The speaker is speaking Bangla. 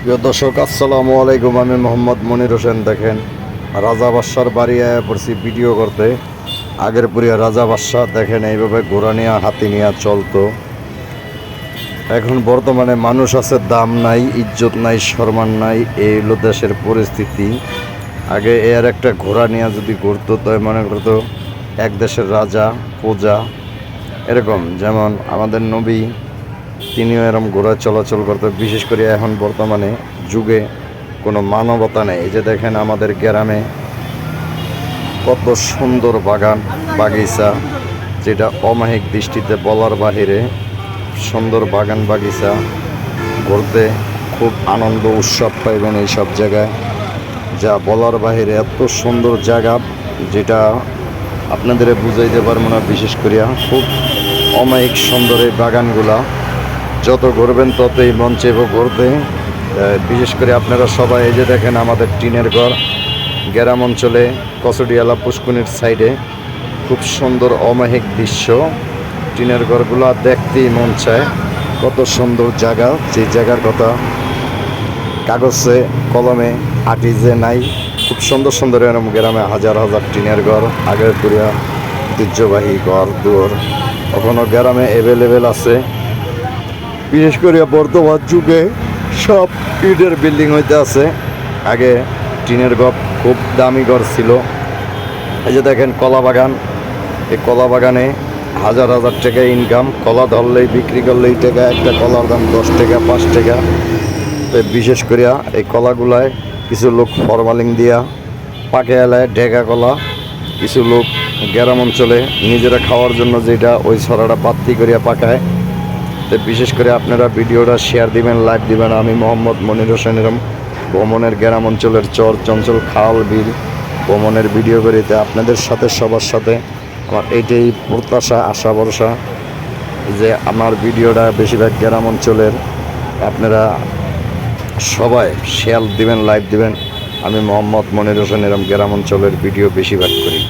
প্রিয় দর্শক, আসসালামু আলাইকুম। আমি মোহাম্মদ মনির হোসেন। দেখেন, রাজা বাদশার বাড়ি আয়া পড়ছি ভিডিও করতে। আগের পুরিয়া রাজা বাদশাহ দেখেন এইভাবে ঘোড়া নিয়ে হাতি নিয়ে চলতো। এখন বর্তমানে মানুষ আছে, দাম নাই, ইজ্জত নাই, সম্মান নাই, এই হলো দেশের পরিস্থিতি। আগে এর একটা ঘোড়া নিয়ে যদি ঘুরতো তো মনে করতো এক দেশের রাজা প্রজা, এরকম যেমন আমাদের নবী, তিনিও এরকম ঘোড়া চলাচল করতে। বিশেষ করে এখন বর্তমানে যুগে কোনো মানবতা নেই। এই যে দেখেন আমাদের গ্রামে কত সুন্দর বাগান বাগিচা, যেটা অমায়িক দৃষ্টিতে বলার বাহিরে। সুন্দর বাগান বাগিচা ঘুরতে খুব আনন্দ উৎসব পাইবেন এই সব জায়গায়, যা বলার বাহিরে। এত সুন্দর জায়গা যেটা আপনাদের বুঝাইতে পারবো না। বিশেষ করিয়া খুব অমায়িক সুন্দর এই বাগানগুলা, যত ঘুরবেন ততই মন চাইব ঘুরতে। বিশেষ করে আপনারা সবাই এই যে দেখেন আমাদের টিনের ঘর, গ্রাম অঞ্চলে কচুডিয়ালা পুষ্কুনির সাইডে খুব সুন্দর অমায়িক দৃশ্য। টিনের ঘরগুলা দেখতেই মন চায়, কত সুন্দর জায়গা। যে জায়গার কথা কাগজে কলমে আটি যে নাই। খুব সুন্দর সুন্দর এরকম গ্রামে হাজার হাজার টিনের ঘর, আগের পুরিয়া ঐতিহ্যবাহী ঘর দুয়ার এখনও গ্রামে অ্যাভেলেবেল আছে। বিশেষ করে বর্তমান যুগে সব ইটের বিল্ডিং হইতে আছে। আগে টিনের ঘর খুব দামি ঘর ছিল। এই যে দেখেন কলা বাগান, এই কলা বাগানে হাজার হাজার টাকা ইনকাম। কলা ধরলেই বিক্রি করলেই টাকা, একটা কলার দাম 10 টাকা 5 টাকা। তো বিশেষ করিয়া এই কলাগুলায় কিছু লোক ফরমালিন দিয়া পাকে এলায় ঢেকা কলা, কিছু লোক গ্রাম অঞ্চলে নিজেরা খাওয়ার জন্য যেটা ওই ছড়াটা পাত্তি করিয়া পাকায়। তো বিশেষ করে আপনারা ভিডিওটা শেয়ার দিবেন, লাইক দিবেন। আমি মোহাম্মদ মনির হোসেন এরম ভ্রমণের গ্রাম অঞ্চলের চর চঞ্চল খাল বিল ভ্রমণের ভিডিও করিতে আপনাদের সাথে সবার সাথে আমার এইটাই প্রত্যাশা, আশা ভরসা যে আমার ভিডিওটা বেশিরভাগ গ্রাম অঞ্চলের আপনারা সবাই শেয়ার দিবেন, লাইক দিবেন। আমি মোহাম্মদ মনির হোসেন এরম গ্রাম অঞ্চলের ভিডিও বেশিরভাগ করি।